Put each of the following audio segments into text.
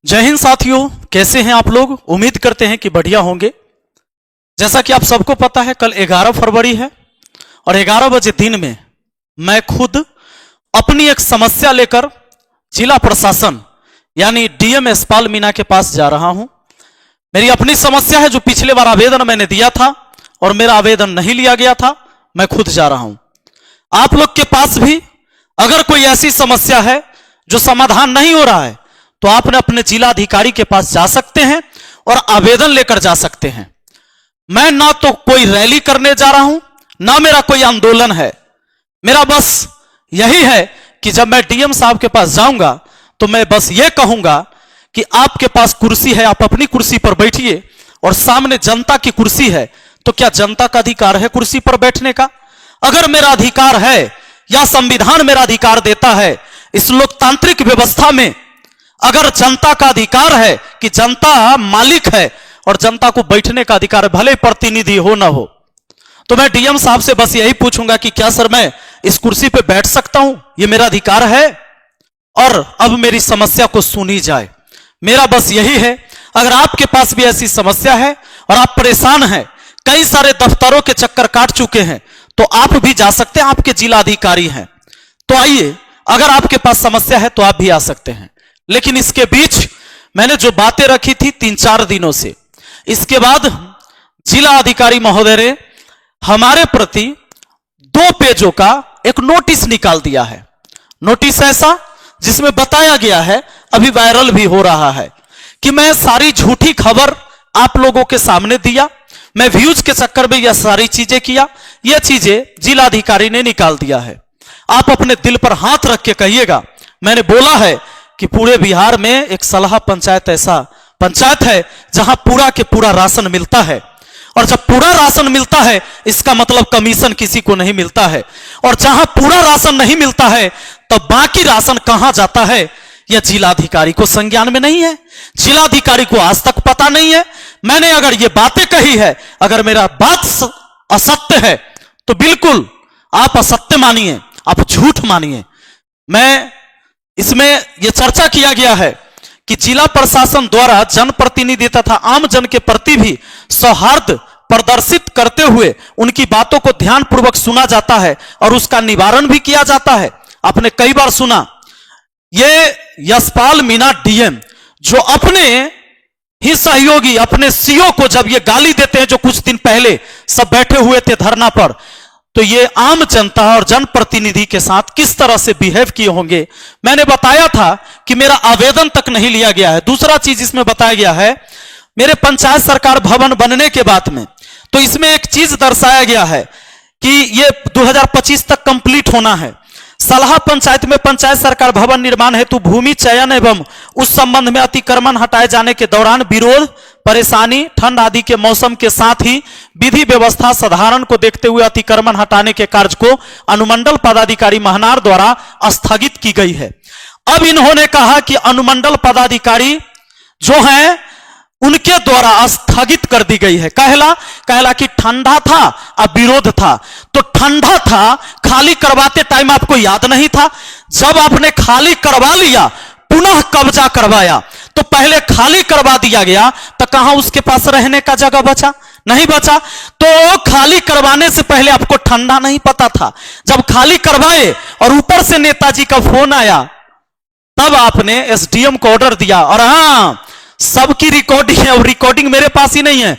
जय हिंद साथियों, कैसे हैं आप लोग। उम्मीद करते हैं कि बढ़िया होंगे। जैसा कि आप सबको पता है, कल 11 फरवरी है और 11 बजे दिन में मैं खुद अपनी एक समस्या लेकर जिला प्रशासन यानी डीएम यशपाल मीणा के पास जा रहा हूं। मेरी अपनी समस्या है जो पिछले बार आवेदन मैंने दिया था और मेरा आवेदन नहीं लिया गया था। मैं खुद जा रहा हूं। आप लोग के पास भी अगर कोई ऐसी समस्या है जो समाधान नहीं हो रहा है तो आपने अपने जिला अधिकारी के पास जा सकते हैं और आवेदन लेकर जा सकते हैं। मैं ना तो कोई रैली करने जा रहा हूं, ना मेरा कोई आंदोलन है। मेरा बस यही है कि जब मैं डीएम साहब के पास जाऊंगा तो मैं बस ये कहूंगा कि आपके पास कुर्सी है, आप अपनी कुर्सी पर बैठिए और सामने जनता की कुर्सी है। तो क्या जनता का अधिकार है कुर्सी पर बैठने का? अगर मेरा अधिकार है या संविधान मेरा अधिकार देता है, इस लोकतांत्रिक व्यवस्था में अगर जनता का अधिकार है कि जनता मालिक है और जनता को बैठने का अधिकार है, भले प्रतिनिधि हो ना हो, तो मैं डीएम साहब से बस यही पूछूंगा कि क्या सर मैं इस कुर्सी पे बैठ सकता हूं, ये मेरा अधिकार है? और अब मेरी समस्या को सुनी जाए। मेरा बस यही है। अगर आपके पास भी ऐसी समस्या है और आप परेशान हैं, कई सारे दफ्तरों के चक्कर काट चुके हैं, तो आप भी जा सकते हैं। आपके जिला अधिकारी हैं तो आइए, अगर आपके पास समस्या है तो आप भी आ सकते हैं। लेकिन इसके बीच मैंने जो बातें रखी थी 3-4 दिनों से, इसके बाद जिला अधिकारी महोदय ने हमारे प्रति 2 पेजों का एक नोटिस निकाल दिया है। नोटिस ऐसा जिसमें बताया गया है, अभी वायरल भी हो रहा है, कि मैं सारी झूठी खबर आप लोगों के सामने दिया, मैं व्यूज के चक्कर में यह सारी चीजें किया। यह चीजें जिला अधिकारी ने निकाल दिया है। आप अपने दिल पर हाथ रख के कहिएगा, मैंने बोला है कि पूरे बिहार में एक सलाह पंचायत ऐसा पंचायत है जहां पूरा के पूरा राशन मिलता है, और जब पूरा राशन मिलता है इसका मतलब कमीशन किसी को नहीं मिलता है, और जहां पूरा राशन नहीं मिलता है तो बाकी राशन कहां जाता है यह जिलाधिकारी को संज्ञान में नहीं है। जिलाधिकारी को आज तक पता नहीं है। मैंने अगर ये बातें कही है, अगर मेरा बात असत्य है तो बिल्कुल आप असत्य मानिए, आप झूठ मानिए। मैं इसमें यह चर्चा किया गया है कि जिला प्रशासन द्वारा जनप्रतिनिधि तथा आम जन के प्रति भी सौहार्द प्रदर्शित करते हुए उनकी बातों को ध्यानपूर्वक सुना जाता है और उसका निवारण भी किया जाता है। आपने कई बार सुना, ये यशपाल मीणा डीएम जो अपने ही सहयोगी अपने सीओ को जब ये गाली देते हैं, जो कुछ दिन पहले सब बैठे हुए थे धरना पर, तो ये आम जनता और जनप्रतिनिधि के साथ किस तरह से बिहेव किए होंगे। मैंने बताया था कि मेरा आवेदन तक नहीं लिया गया है। दूसरा चीज इसमें बताया गया है, मेरे पंचायत सरकार भवन बनने के बाद में तो इसमें एक चीज दर्शाया गया है कि ये 2025 तक कंप्लीट होना है। सलाह पंचायत में पंचायत सरकार भवन निर्माण हेतु भूमि चयन एवं उस संबंध में अतिक्रमण हटाए जाने के दौरान विरोध, परेशानी, ठंड आदि के मौसम के साथ ही विधि व्यवस्था साधारण को देखते हुए अतिक्रमण हटाने के कार्य को अनुमंडल पदाधिकारी महनार द्वारा स्थगित की गई है। अब इन्होंने कहा कि अनुमंडल पदाधिकारी जो हैं उनके द्वारा स्थगित कर दी गई है। कहला कि ठंडा था, अब विरोध था। तो ठंडा था, खाली करवाते टाइम आपको याद नहीं था? जब आपने खाली करवा लिया, पुनः कब्जा करवाया, तो पहले खाली करवा दिया गया तो कहां उसके पास रहने का जगह बचा? नहीं बचा। तो खाली करवाने से पहले आपको ठंडा नहीं पता था। जब खाली करवाए और ऊपर से नेताजी का फोन आया, तब आपने एसडीएम को ऑर्डर दिया। और हां, सबकी रिकॉर्डिंग है और रिकॉर्डिंग मेरे पास ही नहीं है,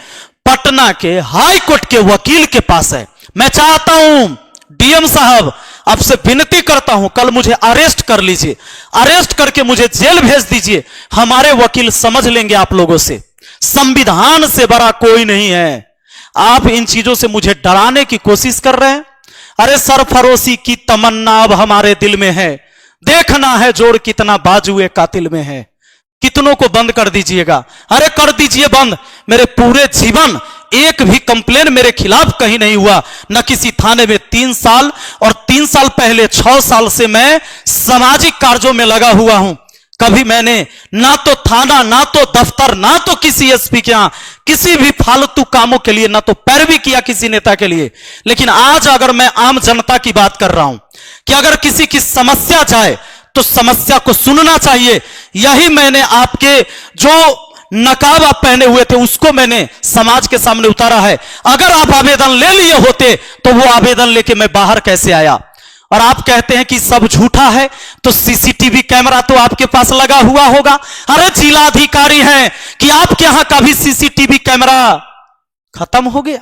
पटना के हाई कोर्ट के वकील के पास है। मैं चाहता हूं डीएम साहब, आपसे विनती करता हूं, कल मुझे अरेस्ट कर लीजिए, अरेस्ट करके मुझे जेल भेज दीजिए। हमारे वकील समझ लेंगे आप लोगों से। संविधान से बड़ा कोई नहीं है। आप इन चीजों से मुझे डराने की कोशिश कर रहे हैं। अरे सरफरोशी की तमन्ना अब हमारे दिल में है, देखना है जोड़ कितना बाजुए कातिल में है। कितनों को बंद कर दीजिएगा? अरे कर दीजिए बंद। मेरे पूरे जीवन एक भी कंप्लेन मेरे खिलाफ कहीं नहीं हुआ, न किसी थाने में। 3 साल और 3 साल पहले 6 साल से मैं सामाजिक कार्यों में लगा हुआ हूं। कभी मैंने ना तो थाना, ना तो दफ्तर, ना तो किसी एसपी के यहां किसी भी फालतू कामों के लिए ना तो पैरवी किया किसी नेता के लिए। लेकिन आज अगर मैं आम जनता की बात कर रहा हूं कि अगर किसी की समस्या जाए तो समस्या को सुनना चाहिए। यही मैंने आपके जो नकाब आप पहने हुए थे उसको मैंने समाज के सामने उतारा है। अगर आप आवेदन ले लिए होते तो वो आवेदन लेके मैं बाहर कैसे आया। और आप कहते हैं कि सब झूठा है, तो सीसीटीवी कैमरा तो आपके पास लगा हुआ होगा। अरे जिला अधिकारी हैं कि आपके यहां का भी सीसीटीवी कैमरा खत्म हो गया,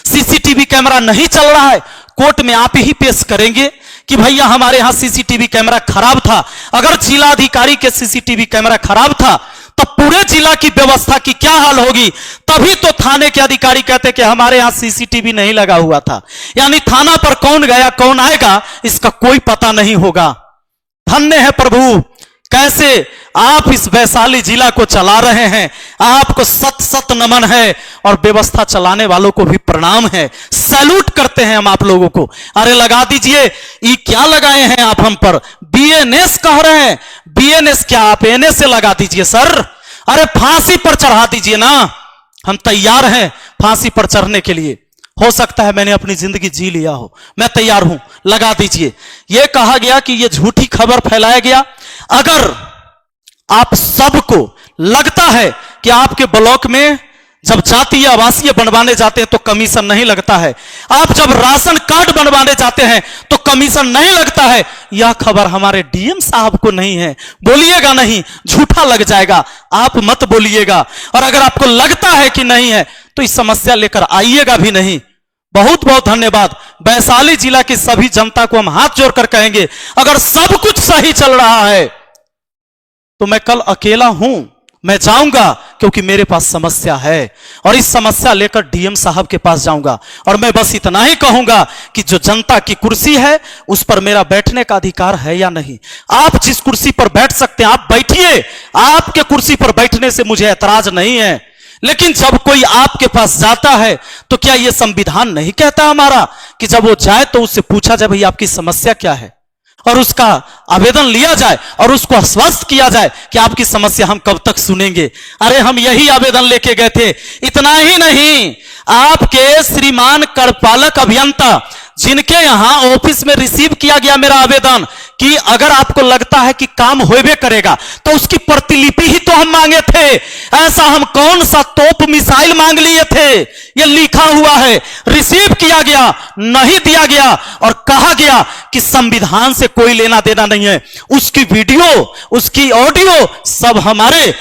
सीसीटीवी कैमरा नहीं चल रहा है। कोर्ट में आप ही पेश करेंगे कि भैया हमारे यहां सीसीटीवी कैमरा खराब था। अगर जिला अधिकारी के सीसीटीवी कैमरा खराब था तब पूरे जिला की व्यवस्था की क्या हाल होगी। तभी तो थाने के अधिकारी कहते कि हमारे यहां सीसीटीवी नहीं लगा हुआ था। यानी थाना पर कौन गया कौन आएगा इसका कोई पता नहीं होगा। धन्य है प्रभु, कैसे आप इस वैशाली जिला को चला रहे हैं। आपको सत सत नमन है और व्यवस्था चलाने वालों को भी प्रणाम है, सैल्यूट करते हैं हम आप लोगों को। अरे लगा दीजिए, ये क्या लगाए हैं आप हम पर, बीएनएस कह रहे हैं। बीएनएस क्या, आप एनएस से लगा दीजिए सर। अरे फांसी पर चढ़ा दीजिए ना, हम तैयार हैं फांसी पर चढ़ने के लिए। हो सकता है मैंने अपनी जिंदगी जी लिया हो, मैं तैयार हूं, लगा दीजिए। यह कहा गया कि यह झूठी खबर फैलाया गया। अगर आप सबको लगता है कि आपके ब्लॉक में जब जातीय आवासीय बनवाने जाते हैं तो कमीशन नहीं लगता है, आप जब राशन कार्ड बनवाने जाते हैं तो कमीशन नहीं लगता है, यह खबर हमारे डीएम साहब को नहीं है। बोलिएगा नहीं, झूठा लग जाएगा, आप मत बोलिएगा। और अगर आपको लगता है कि नहीं है तो इस समस्या लेकर आइएगा भी नहीं। बहुत बहुत धन्यवाद। वैशाली जिला की सभी जनता को हम हाथ जोड़कर कहेंगे, अगर सब कुछ सही चल रहा है तो मैं कल अकेला हूं, मैं जाऊंगा क्योंकि मेरे पास समस्या है और इस समस्या लेकर डीएम साहब के पास जाऊंगा। और मैं बस इतना ही कहूंगा कि जो जनता की कुर्सी है उस पर मेरा बैठने का अधिकार है या नहीं। आप जिस कुर्सी पर बैठ सकते हैं आप बैठिए, आपके कुर्सी पर बैठने से मुझे ऐतराज नहीं है। लेकिन जब कोई आपके पास जाता है तो क्या यह संविधान नहीं कहता हमारा कि जब वो जाए तो उससे पूछा जाए भाई आपकी समस्या क्या है, और उसका आवेदन लिया जाए और उसको आश्वस्त किया जाए कि आपकी समस्या हम कब तक सुनेंगे। अरे हम यही आवेदन लेके गए थे। इतना ही नहीं, आपके श्रीमान कार्यपालक अभियंता जिनके यहां ऑफिस में रिसीव किया गया मेरा आवेदन कि अगर आपको लगता है कि काम होबे करेगा तो उसकी प्रतिलिपि ही तो हम मांगे थे। ऐसा हम कौन सा तोप मिसाइल मांग लिए थे, यह लिखा हुआ है, रिसीव किया गया, नहीं दिया गया और कहा गया कि संविधान से कोई लेना देना नहीं है। उसकी वीडियो, उसकी ऑडियो सब हमारे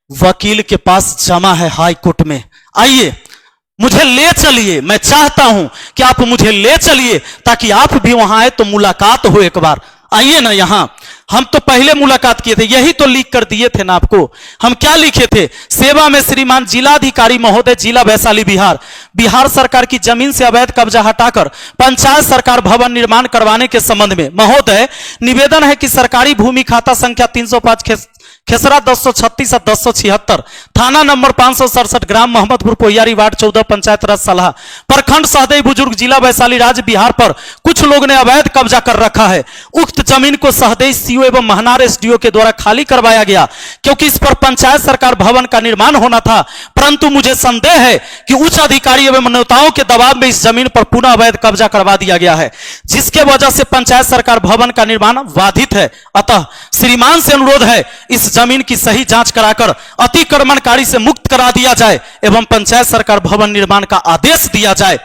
वकील के पास जमा है हाई कोर्ट में। आइए मुझे ले चलिए, मैं चाहता हूं कि आप मुझे ले चलिए ताकि आप भी वहां आए तो मुलाकात हो एक बार। आइए ना यहां, हम तो पहले मुलाकात किए थे, यही तो लिख कर दिए थे ना आपको। हम क्या लिखे थे, सेवा में श्रीमान जिलाधिकारी महोदय जिला वैशाली बिहार, बिहार सरकार की जमीन से अवैध कब्जा हटाकर पंचायत सरकार भवन निर्माण करवाने के संबंध में महोदय निवेदन है कि सरकारी भूमि खाता संख्या 305 खेसरा 1036 और 1076, थाना नंबर 567, ग्राम मोहम्मदपुर पोहियारी, वार्ड 14, पंचायत राज सलाह, प्रखंड सहदेई बुजुर्ग, जिला वैशाली, राज्य बिहार पर कुछ लोग ने अवैध कब्जा कर रखा है। उक्त जमीन को सहदेई सीओ एवं महनार एसडीओ के द्वारा खाली करवाया गया क्योंकि इस पर पंचायत सरकार भवन का निर्माण होना था। परंतु मुझे संदेह है कि उच्च अधिकारी एवं नेताओं के दबाव में इस जमीन पर पुनः अवैध कब्जा करवा दिया गया है, जिसके वजह से पंचायत सरकार भवन का निर्माण बाधित है। अतः श्रीमान से अनुरोध है इस जमीन की सही जांच कराकर अतिक्रमणकारी से मुक्त करा दिया जाए एवं पंचायत सरकार भवन निर्माण का आदेश दिया जाए।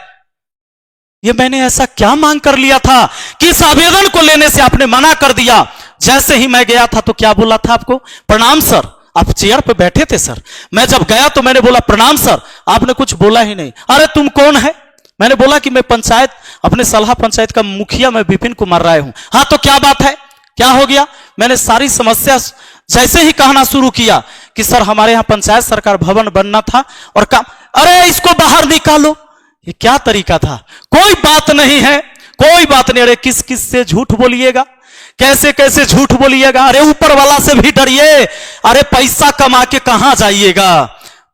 ये मैंने ऐसा क्या मांग कर लिया था कि इस आवेदन को लेने से आपने मना कर दिया। जैसे ही मैं गया था तो क्या बोला था आपको, प्रणाम सर, आप चेयर पे बैठे थे सर। मैं जब गया तो मैंने बोला प्रणाम सर, आपने कुछ बोला ही नहीं। अरे तुम कौन है, मैंने बोला कि मैं पंचायत, अपने सलाह पंचायत का मुखिया मैं विपिन कुमार राय हूं। हाँ तो क्या बात है, क्या हो गया। मैंने सारी समस्या जैसे ही कहना शुरू किया कि सर हमारे यहां पंचायत सरकार भवन बनना था और काम, अरे इसको बाहर निकालो। ये क्या तरीका था, कोई बात नहीं है, कोई बात नहीं। अरे किस किस से झूठ बोलिएगा, कैसे कैसे झूठ बोलिएगा। अरे ऊपर वाला से भी डरिए, अरे पैसा कमा के कहां जाइएगा।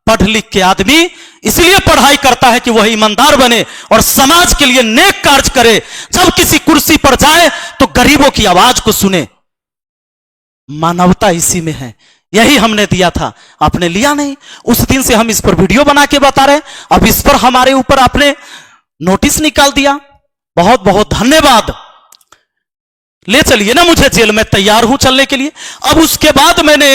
पढ़ लिख के आदमी इसलिए पढ़ाई करता है कि वह ईमानदार बने और समाज के लिए नेक कार्य करे। जब किसी कुर्सी पर जाए तो गरीबों की आवाज को सुने। मानवता इसी में है, यही हमने दिया था, आपने लिया नहीं। उस दिन से हम इस पर वीडियो बना के बता रहे हैं, अब इस पर हमारे ऊपर आपने नोटिस निकाल दिया। बहुत बहुत धन्यवाद। ले चलिए ना मुझे जेल में, तैयार हूं चलने के लिए। अब उसके बाद मैंने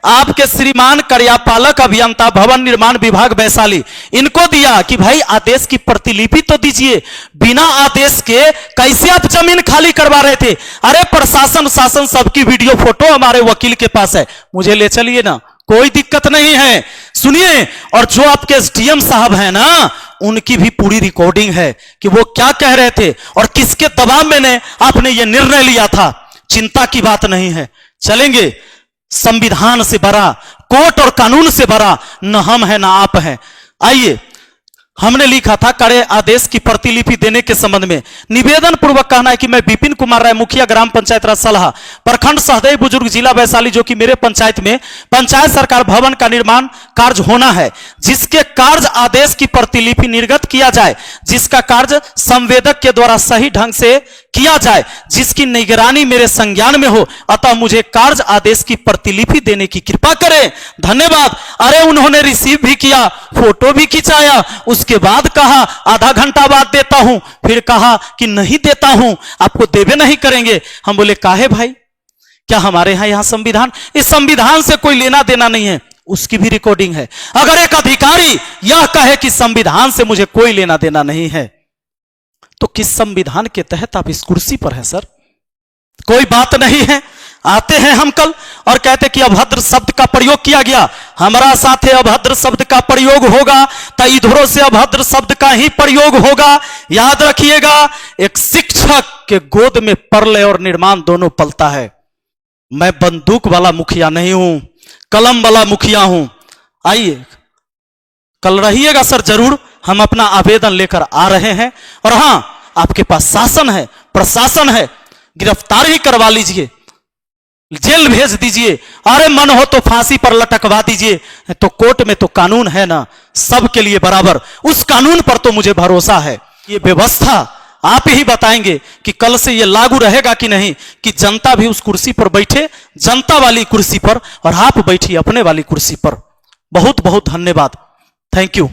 आपके श्रीमान कार्यपालक अभियंता भवन निर्माण विभाग वैशाली इनको दिया कि भाई आदेश की प्रतिलिपि तो दीजिए, बिना आदेश के कैसे आप जमीन खाली करवा रहे थे? अरे प्रशासन शासन सबकी वीडियो फोटो हमारे वकील के पास है, मुझे ले चलिए ना, कोई दिक्कत नहीं है। सुनिए, और जो आपके एसडीएम साहब हैं ना, उनकी भी पूरी रिकॉर्डिंग है कि वो क्या कह रहे थे और किसके दबाव में आपने ये निर्णय लिया था। चिंता की बात नहीं है, चलेंगे। संविधान से बड़ा, कोर्ट और कानून से बड़ा न हम है ना आप हैं। आइए, हमने लिखा था कार्य आदेश की प्रतिलिपि देने के संबंध में निवेदन पूर्वक कहना है कि मैं विपिन कुमार राय, मुखिया ग्राम पंचायत राज सलाह, प्रखंड सहदेव बुजुर्ग, जिला वैशाली, जो कि मेरे पंचायत में पंचायत सरकार भवन का निर्माण कार्य होना है, जिसके कार्य आदेश की प्रतिलिपि निर्गत किया जाए, जिसका कार्य संवेदक के द्वारा सही ढंग से किया जाए, जिसकी निगरानी मेरे संज्ञान में हो, अतः मुझे कार्य आदेश की प्रतिलिपि देने की कृपा करें, धन्यवाद। अरे उन्होंने रिसीव भी किया, फोटो भी खिंचाया, उसके बाद कहा आधा घंटा बाद देता हूं, फिर कहा कि नहीं देता हूं, आपको देवे नहीं करेंगे। हम बोले काहे भाई, क्या हमारे यहां संविधान, इस संविधान से कोई लेना देना नहीं है। उसकी भी रिकॉर्डिंग है। अगर एक अधिकारी यह कहे कि संविधान से मुझे कोई लेना देना नहीं है, तो किस संविधान के तहत आप इस कुर्सी पर हैं सर? कोई बात नहीं है। आते हैं हम कल और कहते कि अभद्र शब्द का प्रयोग किया गया, हमारा साथे अभद्र शब्द का प्रयोग होगा तो इधरों से अभद्र शब्द का ही प्रयोग होगा। याद रखिएगा, एक शिक्षक के गोद में परलय और निर्माण दोनों पलता है। मैं बंदूक वाला मुखिया नहीं हूं, कलम वाला मुखिया हूं। आइए कल रहिएगा सर, जरूर हम अपना आवेदन लेकर आ रहे हैं। और हां, आपके पास शासन है, प्रशासन है, गिरफ्तार ही करवा लीजिए, जेल भेज दीजिए। अरे मन हो तो फांसी पर लटकवा दीजिए, तो कोर्ट में तो कानून है ना, सबके लिए बराबर। उस कानून पर तो मुझे भरोसा है। ये व्यवस्था आप ही बताएंगे कि कल से ये लागू रहेगा कि नहीं, कि जनता भी उस कुर्सी पर बैठे, जनता वाली कुर्सी पर, और आप बैठिए अपने वाली कुर्सी पर। बहुत बहुत धन्यवाद, थैंक यू।